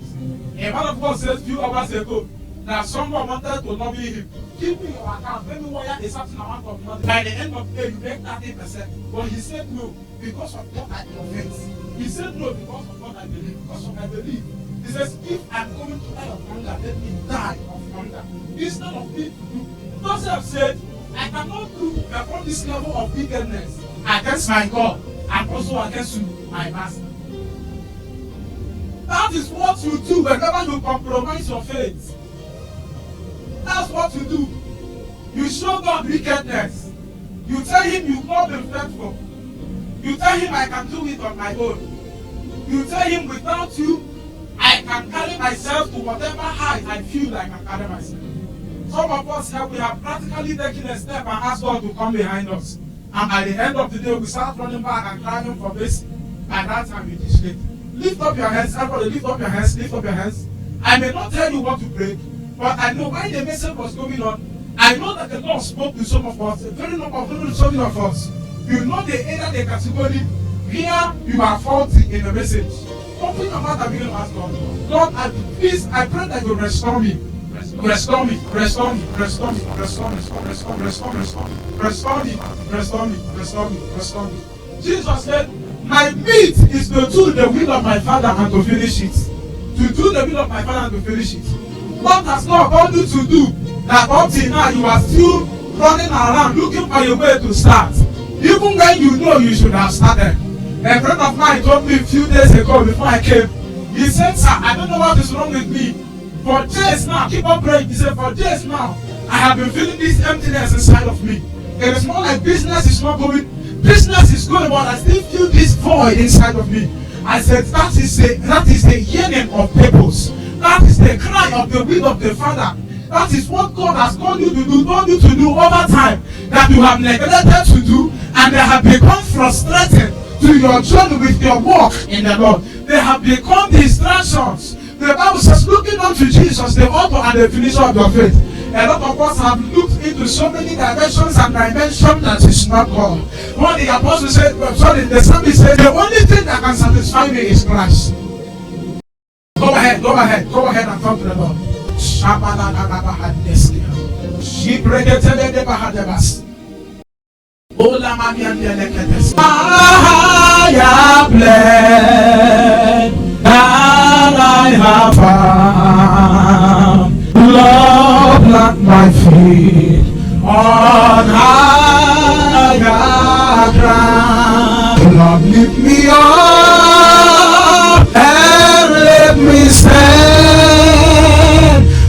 A man of God said a few hours ago that someone wanted to lobby him. Give me your account. Let me wire a certain amount of money. By the end of the day, you make 30%. But he said no because of what I profess. He said no because of what I believe. Because of my belief. He says, if I'm going to die of hunger, let me die of hunger. Instead of me to do. Joseph said, I cannot do upon this level of wickedness against my God and also against my master. That is what you do whenever you compromise your faith. That's what you do. You show God wickedness. You tell him you've not been faithful. You tell him I can do it on my own. You tell him without you, I can carry myself to whatever height I feel like I can carry myself. Some of us here, we have practically taken a step and asked God to come behind us. And by the end of the day, we start running back and crying for mercy. By that time, we dislate. Lift up your hands. Everybody, lift up your hands. Lift up your hands. I may not tell you what to pray, but I know when the message was going on, I know that the Lord spoke to some of us, a very number of people, some of us. You know the area, the category, here you are faulty in the message. Open your mouth and begin to ask God. Lord, I pray that you restore me. Restore me, restore me, restore me, restore me, restore me, restore me, restore me, restore me, restore me, restore me. Jesus said, my meat is to do the will of my Father and to finish it. To do the will of my Father and to finish it. What has God called you to do that up till now you are still running around looking for a way to start? Even when you know you should have started. A friend of mine told me a few days ago before I came, he said, sir, I don't know what is wrong with me. For days now, keep on praying. He said, for days now, I have been feeling this emptiness inside of me. It is more like business is not going. Business is going, but I still feel this void inside of me. I said, that is the yearning of purpose. That is the cry of the will of the Father. That is what God has called you to do, told you to do over time, that you have neglected to do, and they have become frustrated to your journey with your walk in the Lord. They have become distractions. The Bible says, looking unto Jesus, the author and the finisher of your faith. A lot of us have looked into so many dimensions and dimensions that is not God. What the apostle said, the psalmist said, the only thing that can satisfy me is Christ. Go ahead and come to the Lord. I am blessed and I have found love like my feet on higher ground. Lord, lift me up and let me stand.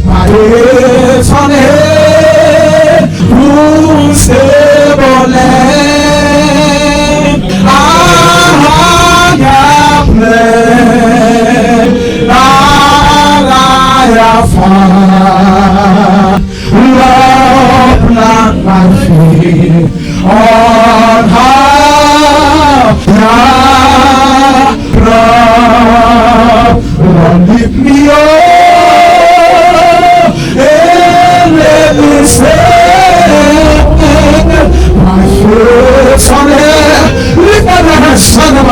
My head's on head, unstable land. I Lord, lift me up and let me stand. My foot's on it. Lift my hands, son of a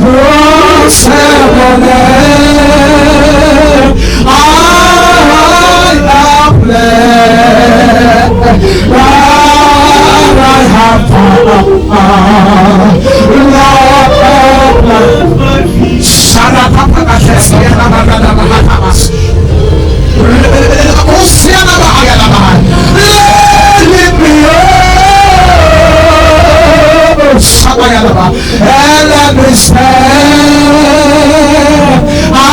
cross heaven. I have blessed. I have found. Lift me up and let me stand. I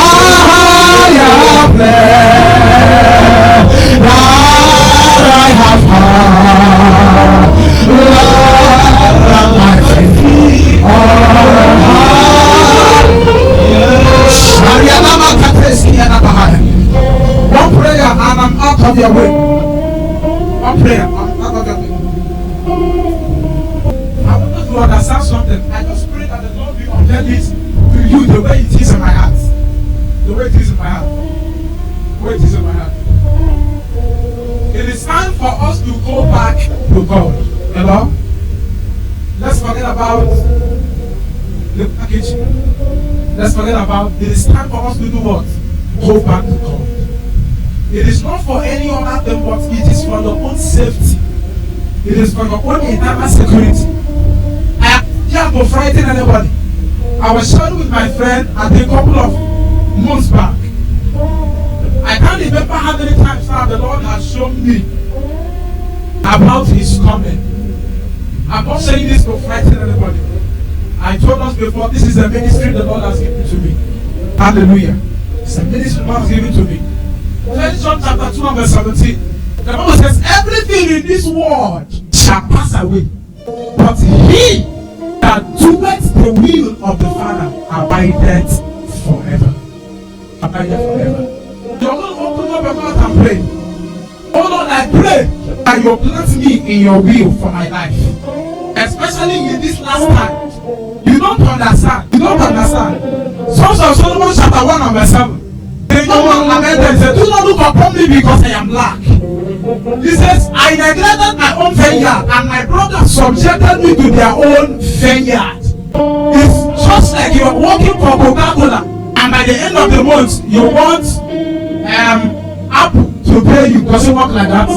am blessed that I have found love my feet one prayer and I'm out of your way. One prayer, I'm out of your way. I want us to understand something. I just pray that the Lord will unveil this to you the way it is in my heart. The way it is in my heart. The way it is in my heart. It is time for us to go back to God. You know? Let's forget about the packaging. Let's forget about it is time for us to do what? Go back to God. It is not for any other thing, but it is for your own safety. It is for your own internal security. I am here to frighten anybody. I was sharing with my friend at a couple of months back. I can't remember how many times now the Lord has shown me about His coming. I'm not saying this to frighten anybody. I told us before, this is a ministry the Lord has given to me. Hallelujah. It's a ministry the Lord has given to me. John chapter 2 verse 17. The Bible says, everything in this world shall pass away, but he that doeth the will of the Father abideth forever. Abideth forever. You're going to open up your mouth and pray. Oh Lord, I pray that you plant me in your will for my life. Especially in this last time. You don't understand. You don't understand. Songs of Solomon chapter 1 and verse 7. The young man lamented, said, do not look upon me because I am black. He says, I neglected my own vineyard and my brothers subjected me to their own vineyard. It's just like you are working for Coca-Cola and by the end of the month you want Apple to pay you. Does it work like that?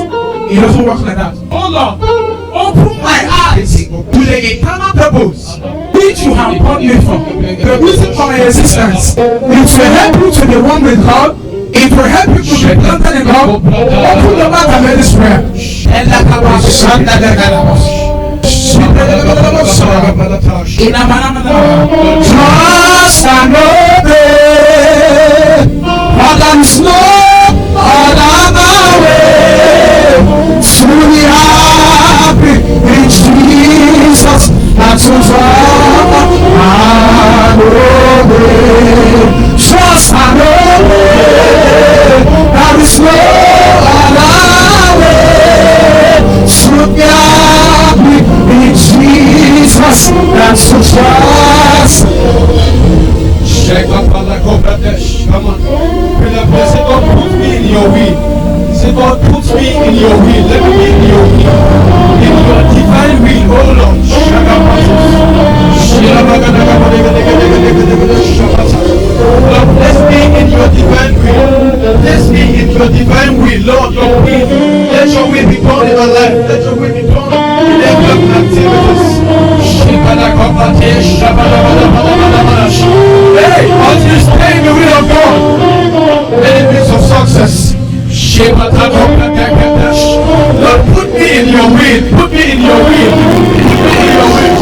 It doesn't work like that. Oh Lord, open my eyes to the eternal purpose which you have called me for. The reason for my existence. It will help you to be one with God. It will help you to be planted in God. Open the mouth and let this prayer. Trust and obey. Others know other way. Truly happy in Jesus. That's what's up and obey. Trust and obey. There is no other way. Truly happy in Jesus. That's what's up. Check up on the Kobradesh. Come on. Say, God, put me in your will. Say, God, put me in your will. Let me be in your will. In your divine will, oh Lord. Lord, bless me in your divine will. Bless me in your divine will, Lord. Your will. Let your will be done in my life. Let your will be done in every activities. Hey, as you stay in the will of God, enemies of success. Lord, put me in your will. Put me in your will. Put me in your will.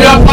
Lord,